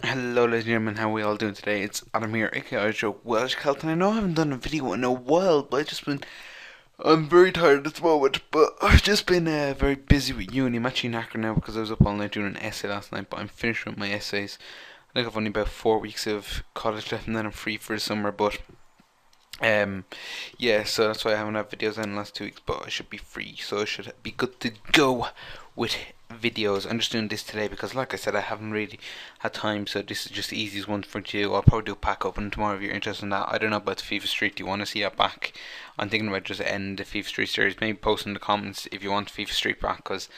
Hello ladies and gentlemen, how are we all doing today? It's Adam here, aka Joe Welsh Celt, and I know I haven't done a video in a while, but I'm very tired at the moment, but I've just been very busy with uni. I'm actually knackered now because I was up all night doing an essay last night, but I'm finished with my essays. I think I've only about 4 weeks of college left and then I'm free for the summer, but um, yeah, so that's why I haven't had videos in the last 2 weeks, but I should be free, so I should be good to go with videos. I'm just doing this today because, like I said, I haven't really had time, so this is just the easiest one for you. I'll probably do a pack open tomorrow if you're interested in that. I don't know about the FIFA Street. Do you want to see that back? I'm thinking about just ending the FIFA Street series. Maybe post in the comments if you want FIFA Street back, because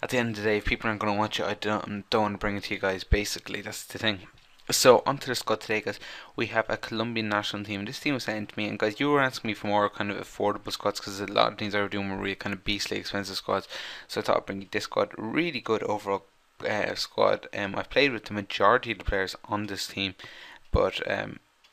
at the end of the day, if people aren't going to watch it, I don't want to bring it to you guys. Basically, that's the thing. So onto the squad today, guys. We have a Colombian national team. This team was sent to me, and guys, you were asking me for more kind of affordable squads because a lot of things I were doing were really kind of beastly expensive squads. So I thought I'd bring you this squad. Really good overall squad. I've played with the majority of the players on this team, but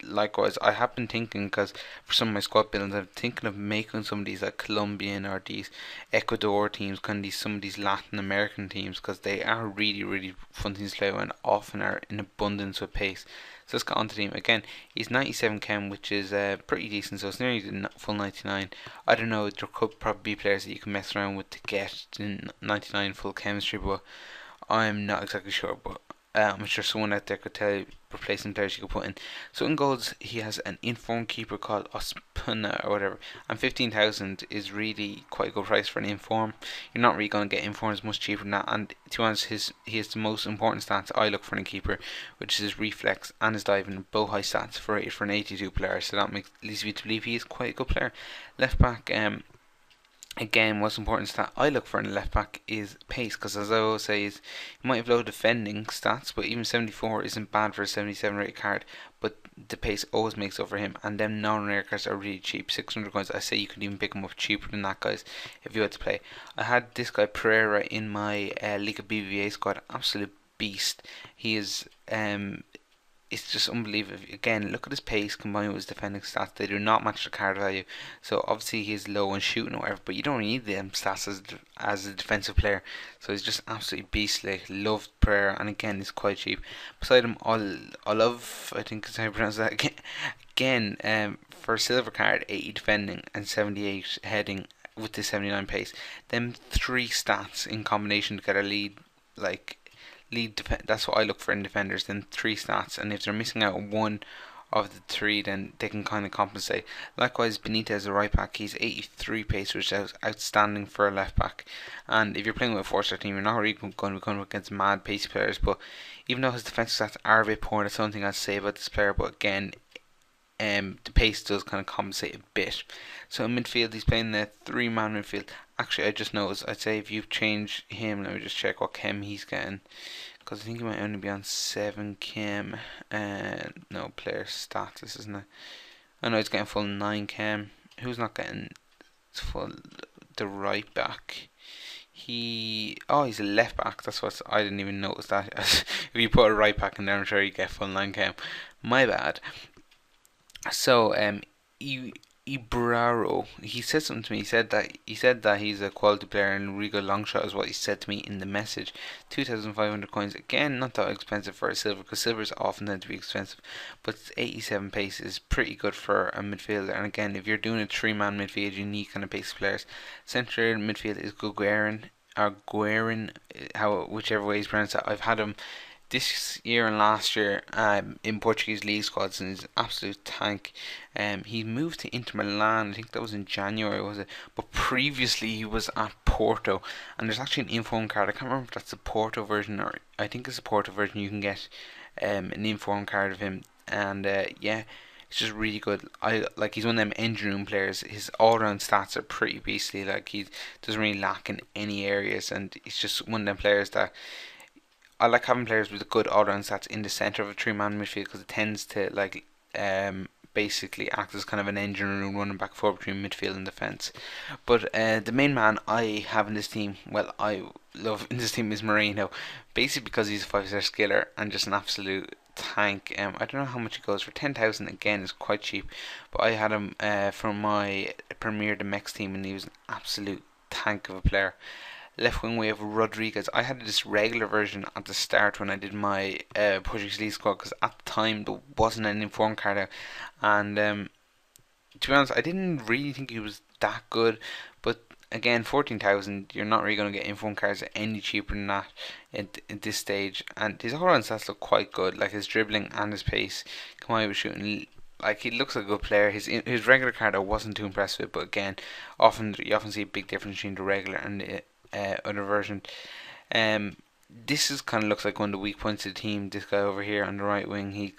likewise, I have been thinking because for some of my squad buildings, I'm thinking of making some of these like Colombian or these Ecuador teams, kind of some of these Latin American teams, because they are really, really fun teams to play with and often are in abundance with pace. So let's get on to the team again. He's 97 chem, which is pretty decent. So it's nearly the full 99. I don't know. There could probably be players that you can mess around with to get to 99 full chemistry, but I'm not exactly sure. But I'm sure someone out there could tell you replacement players you could put in. So in goals, he has an informed keeper called Ospina or whatever, and 15,000 is really quite a good price for an inform. You're not really going to get informs much cheaper than that. And to be honest, he has the most important stats I look for in a keeper, which is his reflex and his diving, both high stats for an 82 player. So that leads me to believe he is quite a good player. Left back, again, what's important that I look for in a left back is pace, because as I always say, is he might have low defending stats, but even 74 isn't bad for a 77 rated card. But the pace always makes up for him, and them non-rare cards are really cheap. 600 coins. I say you could even pick them up cheaper than that, guys, if you had to play. I had this guy Pereira in my Liga BBVA squad, absolute beast. He is it's just unbelievable. Again, look at his pace combined with his defending stats. They do not match the card value. So obviously he's low in shooting or whatever, but you don't need them stats as a defensive player. So he's just absolutely beastly. Love prayer, and again he's quite cheap. Beside him, I love, I think is how you pronounce that again. For a silver card, 80 defending and 78 heading with the 79 pace. Them three stats in combination together like that's what I look for in defenders. Then three stats, and if they're missing out on one of the three, then they can kind of compensate. Likewise, Benitez, a right back, he's 83 pace, which is outstanding for a left back. And if you're playing with a 4-star team, you're not really going to be going against mad pacey players. But even though his defensive stats are a bit poor, that's something I'd say about this player. But again, the pace does kind of compensate a bit. So in midfield, he's playing the three-man midfield. Actually, I just noticed, I'd say if you change him, let me just check what chem he's getting. Because I think he might only be on 7 chem. No, player status, isn't it? I know he's getting full 9 chem. Who's not getting full? The right back. He's a left back. That's what I didn't even notice that. If you put a right back in there, I'm sure you get full 9 chem. My bad. So Ibraro, he said something to me. He said that he's a quality player and really good long shot is what he said to me in the message. 2,500 coins again, not that expensive for a silver because silvers often tend to be expensive, but 87 pace is pretty good for a midfielder. And again, if you're doing a three-man midfield, you need kind of pace players. Central midfield is Guerin or Guerin, how whichever way he's pronounced it. I've had him this year and last year in Portuguese league squads, and he's an absolute tank. He moved to Inter Milan, I think that was in January, was it? But previously he was at Porto, and there's actually an inform card. I can't remember if that's the Porto version or I think it's the Porto version. You can get an inform card of him, and yeah. It's just really good. He's one of them engine room players. His all round stats are pretty beastly. Like he doesn't really lack in any areas, and he's just one of them players that I like having players with good all-round stats in the centre of a three-man midfield because it tends to basically act as kind of an engine room running back forward between midfield and defence. But the main man I have in this team, well, I love in this team is Moreno, basically because he's a 5-star skiller and just an absolute tank. I don't know how much he goes for. 10,000 again is quite cheap, but I had him for my Premier the Mex team, and he was an absolute tank of a player. Left wing we have Rodriguez. I had this regular version at the start when I did my Portuguese League squad, because at the time there wasn't an informed card out, and to be honest, I didn't really think he was that good. But again, 14,000, you're not really going to get informed cards any cheaper than that at this stage. And his all-round stats look quite good, like his dribbling and his pace. Come on, he was shooting. Like, he looks like a good player. His regular card I wasn't too impressed with, but again, you often see a big difference between the regular and the other version. Um, this is kind of looks like one of the weak points of the team. This guy over here on the right wing, he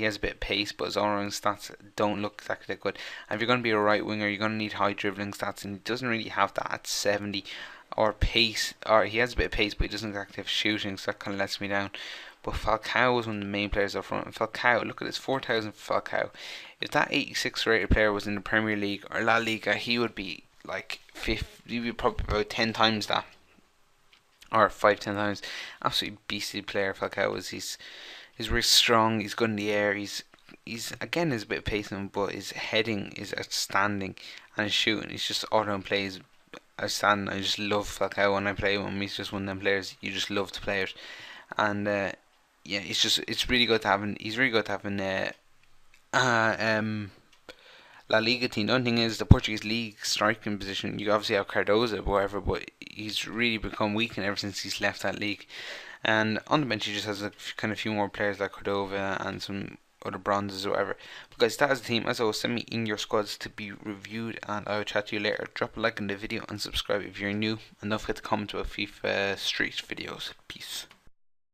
has a bit of pace, but his all-round stats don't look exactly that good. And if you're going to be a right winger, you're going to need high dribbling stats, and he doesn't really have that at 70. Or pace, or he has a bit of pace, but he doesn't exactly have shooting, so that kind of lets me down. But Falcao was one of the main players up front. And Falcao, look at this, 4,000 for Falcao. If that 86 rated player was in the Premier League or La Liga, he would be like he would probably about 10 times that, or 5-10 times. Absolutely beastly player Falcao is. He's really strong. He's good in the air. He's again, there's a bit of pace in him, but his heading is outstanding, and his shooting, he's just all around plays outstanding. I just love Falcao when I play him. He's just one of them players you just love to play it, and yeah, it's really good to have him. He's really good to have in uh, um, La Liga team. The only thing is the Portuguese league striking position. You obviously have Cardoza, whatever, but he's really become weakened ever since he's left that league. And on the bench, he just has a kind of few more players like Cordova and some other bronzes or whatever. But guys, that is the team. As always, send me in your squads to be reviewed, and I will chat to you later. Drop a like on the video and subscribe if you're new. And don't forget to comment about FIFA Street videos. Peace.